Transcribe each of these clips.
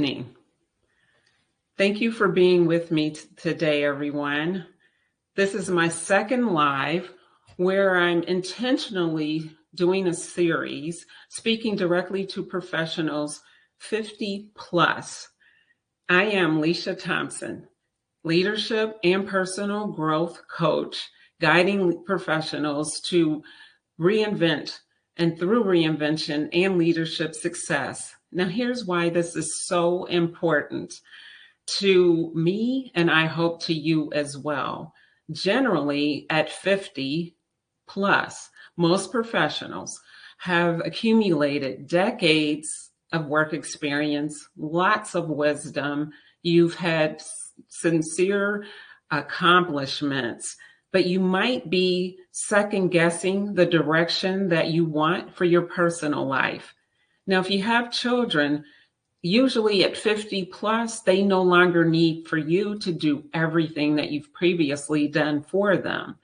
evening. Thank you for being with me today, everyone. This is my second live where I'm intentionally doing a series speaking directly to professionals 50 plus. I am Leisha Thompson, leadership and personal growth coach, guiding professionals to reinvent and through reinvention and leadership success. Now, here's why this is so important to me, and I hope to you as well. Generally, at 50 plus, most professionals have accumulated decades of work experience, lots of wisdom. You've had sincere accomplishments, but you might be second guessing the direction that you want for your personal life. Now, if you have children, usually at 50 plus, they no longer need for you to do everything that you've previously done for them.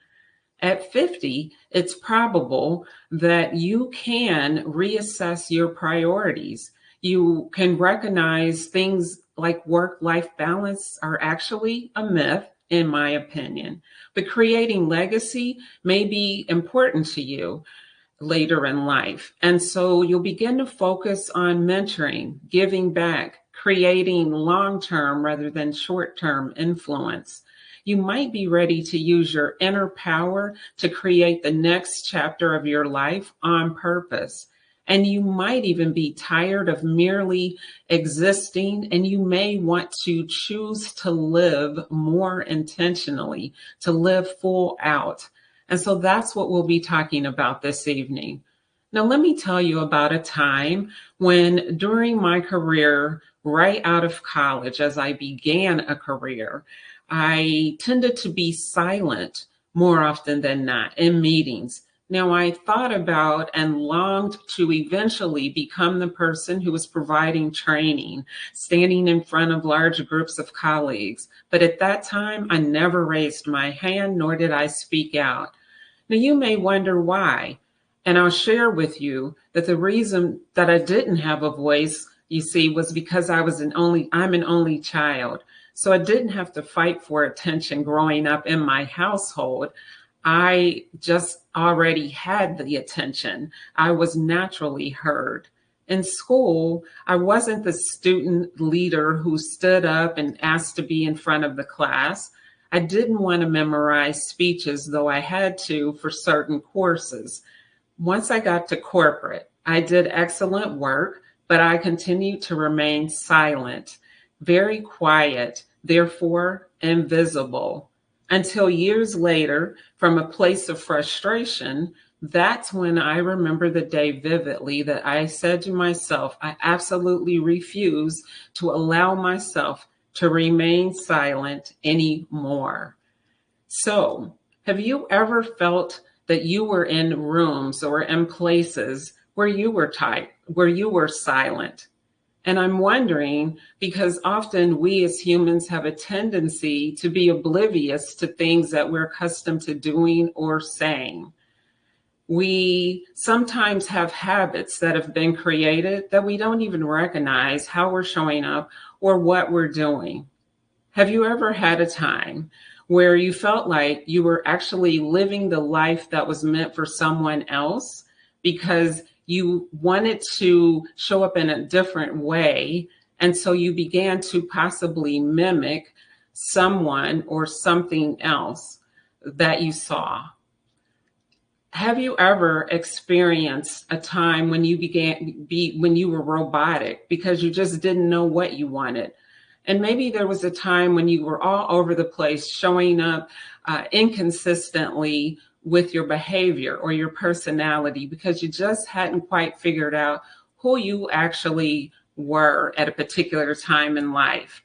At 50, it's probable that you can reassess your priorities. You can recognize things like work-life balance are actually a myth, in my opinion, but creating legacy may be important to you later in life. And so you'll begin to focus on mentoring, giving back, creating long-term rather than short-term influence. You might be ready to use your inner power to create the next chapter of your life on purpose. And you might even be tired of merely existing, and you may want to choose to live more intentionally, to live full out. And so that's what we'll be talking about this evening. Now, let me tell you about a time when during my career, right out of college, as I began a career, I tended to be silent more often than not in meetings. Now, I thought about and longed to eventually become the person who was providing training, standing in front of large groups of colleagues. But at that time, I never raised my hand, nor did I speak out. Now, you may wonder why. And I'll share with you that the reason that I didn't have a voice, you see, was because I'm an only child. So I didn't have to fight for attention growing up in my household. I just already had the attention. I was naturally heard. In school, I wasn't the student leader who stood up and asked to be in front of the class. I didn't want to memorize speeches, though I had to for certain courses. Once I got to corporate, I did excellent work, but I continued to remain silent, very quiet, therefore invisible. Until years later, from a place of frustration, that's when I remember the day vividly that I said to myself, I absolutely refuse to allow myself to remain silent anymore. So, have you ever felt that you were in rooms or in places where you were silent? And I'm wondering, because often we as humans have a tendency to be oblivious to things that we're accustomed to doing or saying. We sometimes have habits that have been created that we don't even recognize how we're showing up or what we're doing. Have you ever had a time where you felt like you were actually living the life that was meant for someone else because you wanted to show up in a different way, and so you began to possibly mimic someone or something else that you saw? Have you ever experienced a time when you were robotic because you just didn't know what you wanted? And maybe there was a time when you were all over the place, showing up inconsistently with your behavior or your personality because you just hadn't quite figured out who you actually were at a particular time in life.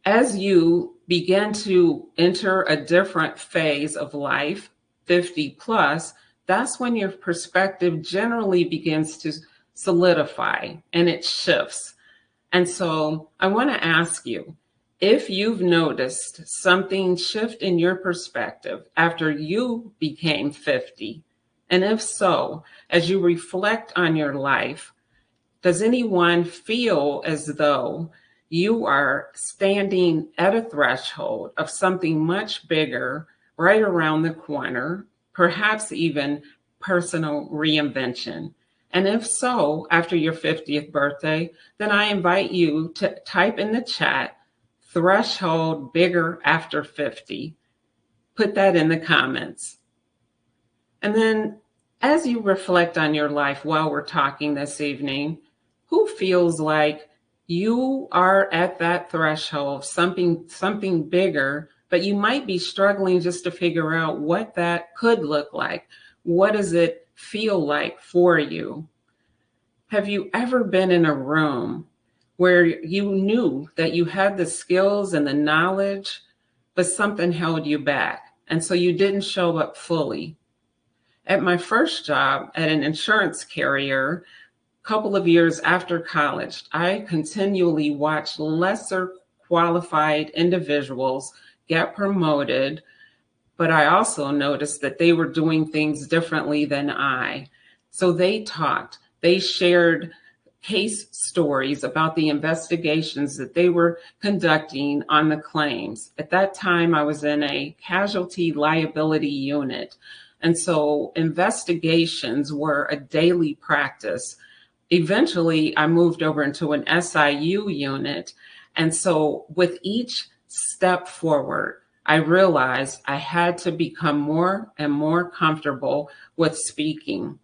As you begin to enter a different phase of life, 50 plus, that's when your perspective generally begins to solidify and it shifts. And so I want to ask you, if you've noticed something shift in your perspective after you became 50, and if so, as you reflect on your life, Does anyone feel as though you are standing at a threshold of something much bigger right around the corner, perhaps even personal reinvention? And if so, after your 50th birthday, then I invite you to type in the chat, threshold bigger after 50. Put that in the comments. And then as you reflect on your life while we're talking this evening, who feels like you are at that threshold, something bigger, but you might be struggling just to figure out what that could look like? What does it feel like for you? Have you ever been in a room where you knew that you had the skills and the knowledge, but something held you back, and so you didn't show up fully? At my first job at an insurance carrier, a couple of years after college, I continually watched lesser qualified individuals get promoted, but I also noticed that they were doing things differently than I. So they talked, they shared case stories about the investigations that they were conducting on the claims. At that time, I was in a casualty liability unit. And so investigations were a daily practice. Eventually, I moved over into an SIU unit. And so with each step forward, I realized I had to become more and more comfortable with speaking.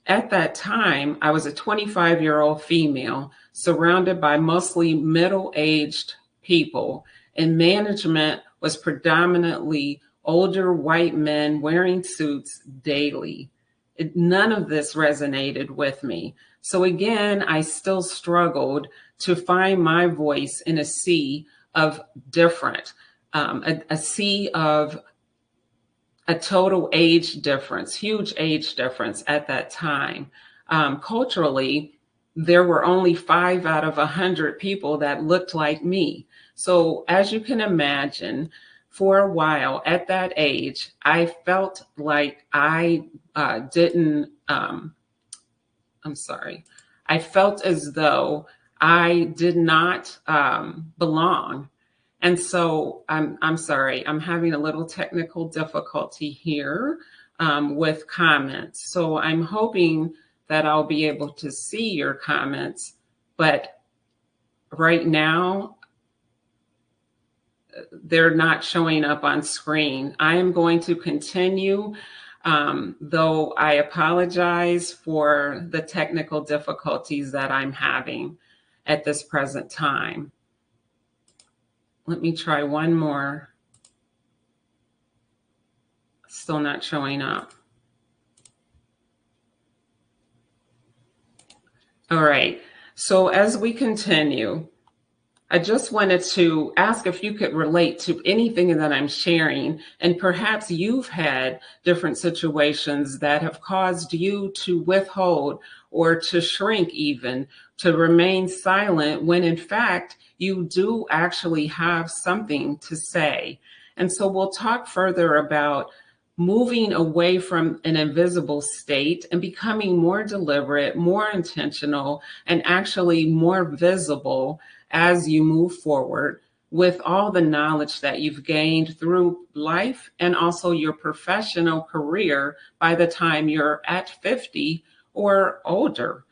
At that time, I was a 25-year-old female surrounded by mostly middle-aged people, and management was predominantly older white men wearing suits daily. None of this resonated with me. So again, I still struggled to find my voice in a sea of different, a sea of a total age difference, huge age difference at that time. Culturally, there were only 5 out of 100 people that looked like me. So as you can imagine, for a while at that age, I felt like I felt as though I did not belong. And so I'm sorry, I'm having a little technical difficulty here with comments. So I'm hoping that I'll be able to see your comments, but right now they're not showing up on screen. I am going to continue, though I apologize for the technical difficulties that I'm having at this present time. Let me try one more. Still not showing up. All right, so as we continue, I just wanted to ask if you could relate to anything that I'm sharing, and perhaps you've had different situations that have caused you to withhold or to shrink, even to remain silent, when in fact you do actually have something to say. And so we'll talk further about moving away from an invisible state and becoming more deliberate, more intentional, and actually more visible as you move forward with all the knowledge that you've gained through life and also your professional career by the time you're at 50 or older.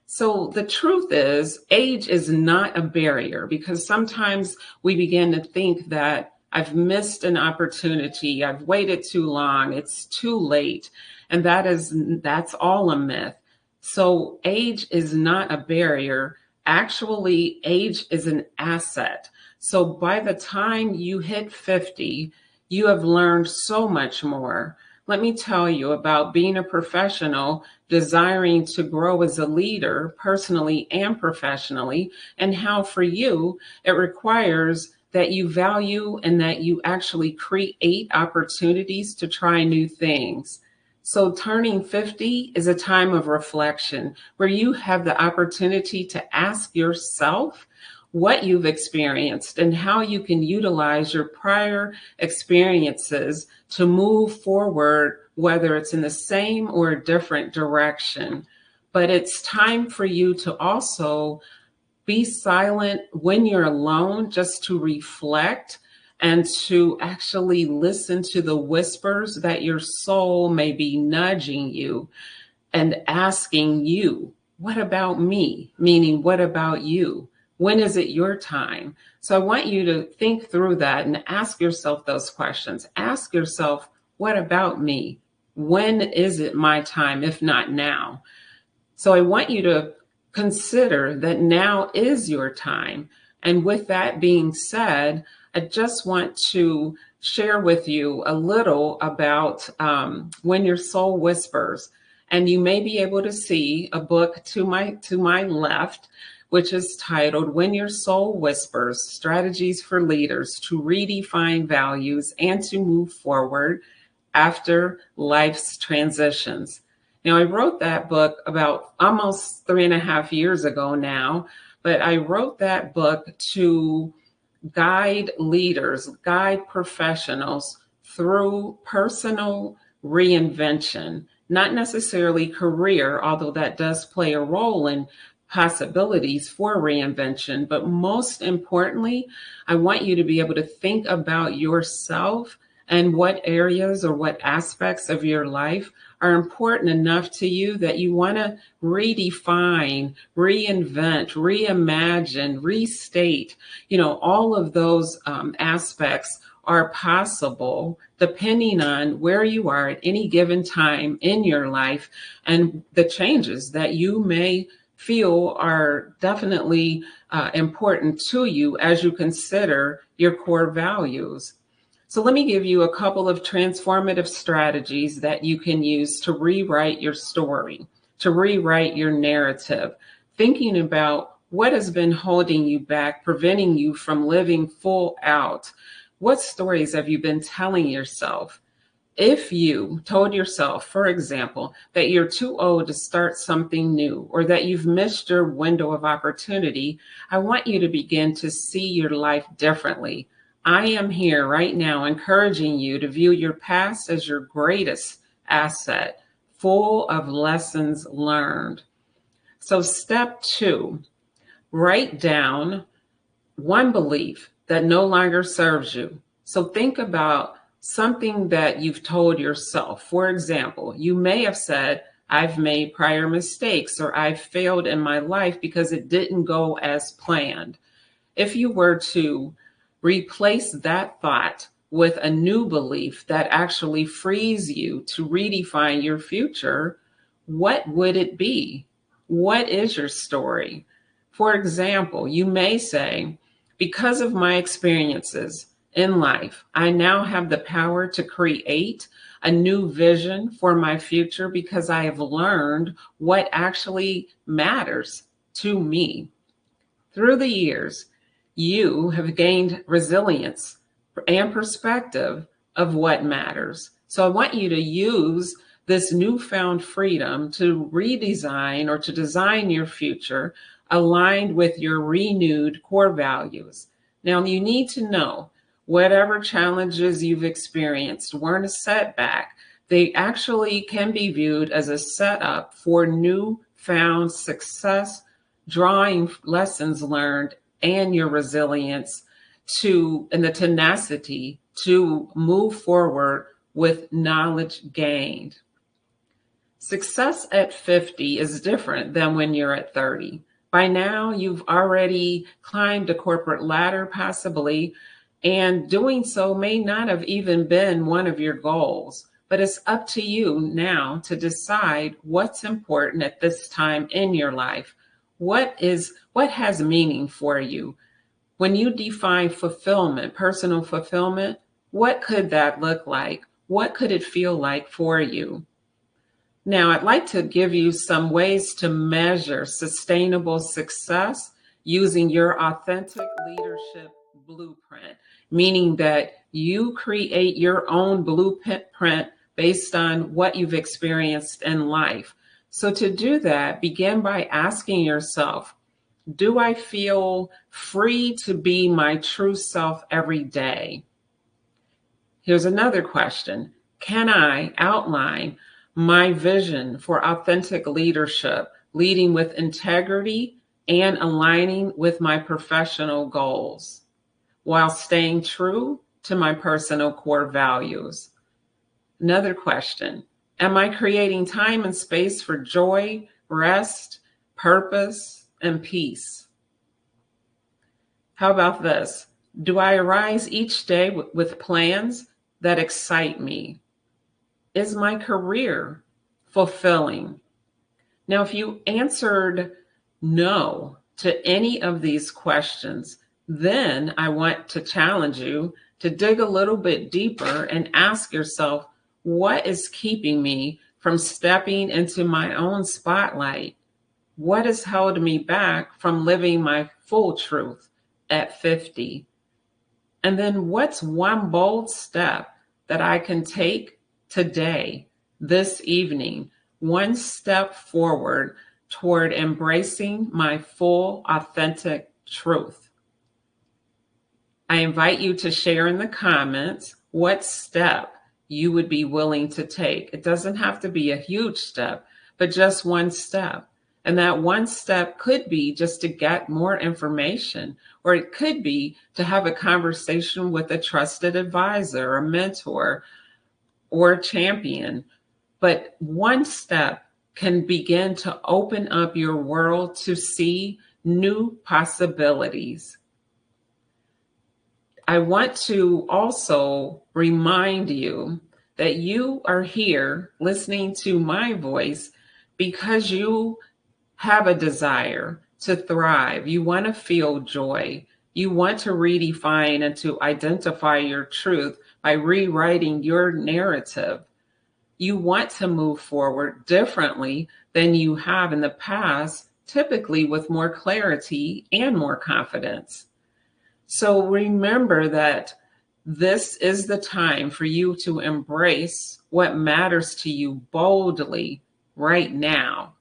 So the truth is, age is not a barrier, because sometimes we begin to think that I've missed an opportunity, I've waited too long, it's too late, and that's all a myth. So age is not a barrier. Actually, age is an asset. So by the time you hit 50, you have learned so much more. Let me tell you about being a professional, desiring to grow as a leader, personally and professionally, and how for you, it requires that you value and that you actually create opportunities to try new things. So turning 50 is a time of reflection where you have the opportunity to ask yourself what you've experienced and how you can utilize your prior experiences to move forward, whether it's in the same or a different direction. but it's time for you to also be silent when you're alone, just to reflect and to actually listen to the whispers that your soul may be nudging you and asking you, what about me? Meaning, what about you? When is it your time? So I want you to think through that and ask yourself those questions. Ask yourself, what about me? When is it my time, if not now? So I want you to consider that now is your time. And with that being said, I just want to share with you a little about When Your Soul Whispers. And you may be able to see a book to my left, which is titled When Your Soul Whispers, Strategies for Leaders to Redefine Values and to Move Forward After Life's Transitions. Now, I wrote that book about almost 3.5 years ago now, but I wrote that book to guide leaders, guide professionals through personal reinvention, not necessarily career, although that does play a role in possibilities for reinvention. But most importantly, I want you to be able to think about yourself and what areas or what aspects of your life are important enough to you that you want to redefine, reinvent, reimagine, restate. All of those aspects are possible depending on where you are at any given time in your life and the changes that you may feel are definitely important to you as you consider your core values. So let me give you a couple of transformative strategies that you can use to rewrite your story, to rewrite your narrative, thinking about what has been holding you back, preventing you from living full out. What stories have you been telling yourself? If you told yourself, for example, that you're too old to start something new or that you've missed your window of opportunity, I want you to begin to see your life differently. I am here right now encouraging you to view your past as your greatest asset, full of lessons learned. So step 2, write down one belief that no longer serves you. So think about something that you've told yourself. For example, you may have said, I've made prior mistakes or I've failed in my life because it didn't go as planned. If you were to replace that thought with a new belief that actually frees you to redefine your future, what would it be? What is your story? For example, you may say, because of my experiences in life, I now have the power to create a new vision for my future because I have learned what actually matters to me. Through the years, you have gained resilience and perspective of what matters. So I want you to use this newfound freedom to redesign or to design your future aligned with your renewed core values. Now, you need to know whatever challenges you've experienced weren't a setback. They actually can be viewed as a setup for newfound success, drawing lessons learned and your resilience and the tenacity to move forward with knowledge gained. Success at 50 is different than when you're at 30. By now, you've already climbed a corporate ladder, possibly, and doing so may not have even been one of your goals. But it's up to you now to decide what's important at this time in your life. What has meaning for you? When you define fulfillment, personal fulfillment, what could that look like? What could it feel like for you? Now, I'd like to give you some ways to measure sustainable success using your authentic leadership blueprint, meaning that you create your own blueprint based on what you've experienced in life. So to do that, begin by asking yourself, do I feel free to be my true self every day? Here's another question. Can I outline my vision for authentic leadership leading with integrity, and aligning with my professional goals while staying true to my personal core values. Another question: am I creating time and space for joy, rest, purpose, and peace? How about this? Do I arise each day with plans that excite me? Is my career fulfilling? Now, if you answered no to any of these questions, then I want to challenge you to dig a little bit deeper and ask yourself, what is keeping me from stepping into my own spotlight? What has held me back from living my full truth at 50? And then what's one bold step that I can take today, this evening, one step forward toward embracing my full, authentic truth? I invite you to share in the comments what step you would be willing to take. It doesn't have to be a huge step, but just one step. And that one step could be just to get more information, or it could be to have a conversation with a trusted advisor, a mentor, or a champion. But one step can begin to open up your world to see new possibilities. I want to also remind you that you are here listening to my voice because you have a desire to thrive. You want to feel joy. You want to redefine and to identify your truth by rewriting your narrative. You want to move forward differently than you have in the past, typically with more clarity and more confidence. So remember that this is the time for you to embrace what matters to you boldly right now,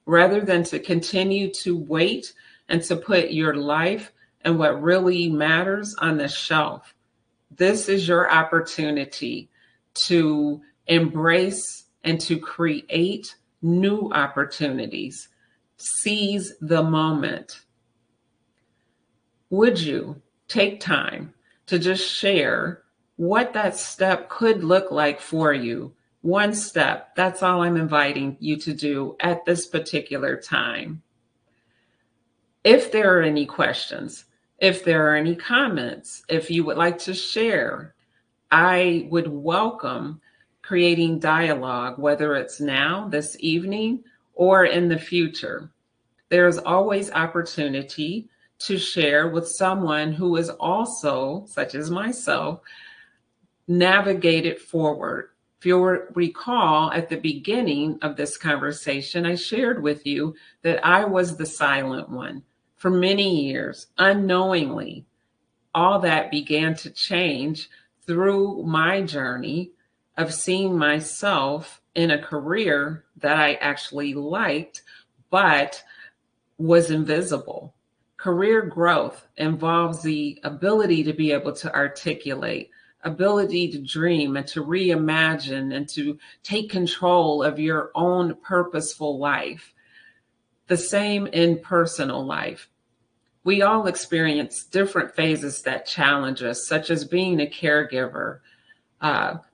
rather than to continue to wait and to put your life and what really matters on the shelf. This is your opportunity to embrace and to create new opportunities. Seize the moment. Would you take time to just share what that step could look like for you? One step. That's all I'm inviting you to do at this particular time. If there are any questions, if there are any comments, if you would like to share, I would welcome creating dialogue, whether it's now, this evening, or in the future. There's always opportunity to share with someone who is also, such as myself, navigated forward. If you'll recall, at the beginning of this conversation, I shared with you that I was the silent one for many years, unknowingly. All that began to change through my journey of seeing myself in a career that I actually liked, but was invisible. Career growth involves the ability to be able to articulate, ability to dream and to reimagine and to take control of your own purposeful life. The same in personal life. We all experience different phases that challenge us, such as being a caregiver,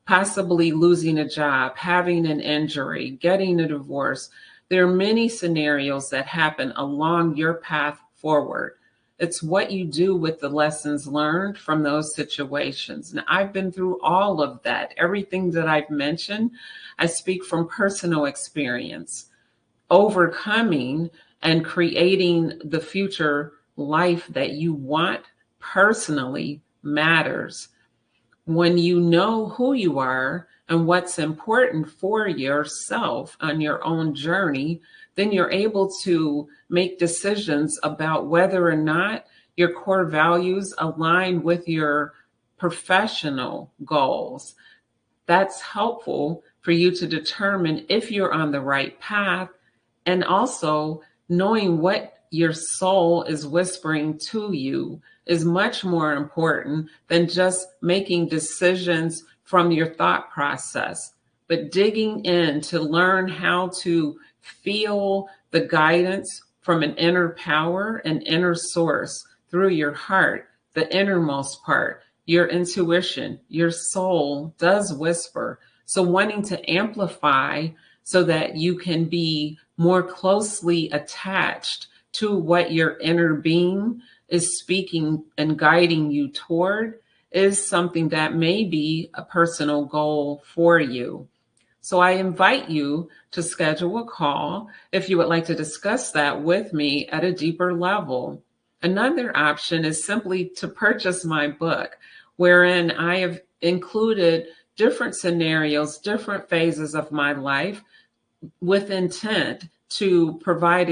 possibly losing a job, having an injury, getting a divorce. There are many scenarios that happen along your path forward. It's what you do with the lessons learned from those situations. And I've been through all of that. Everything that I've mentioned, I speak from personal experience. Overcoming and creating the future life that you want personally matters. When you know who you are and what's important for yourself on your own journey, then you're able to make decisions about whether or not your core values align with your professional goals. That's helpful for you to determine if you're on the right path, and also knowing what your soul is whispering to you is much more important than just making decisions from your thought process, but digging in to learn how to feel the guidance from an inner power, an inner source through your heart, the innermost part, your intuition, your soul does whisper. So wanting to amplify so that you can be more closely attached to what your inner being is speaking and guiding you toward is something that may be a personal goal for you. So I invite you to schedule a call if you would like to discuss that with me at a deeper level. Another option is simply to purchase my book, wherein I have included different scenarios, different phases of my life with intent to provide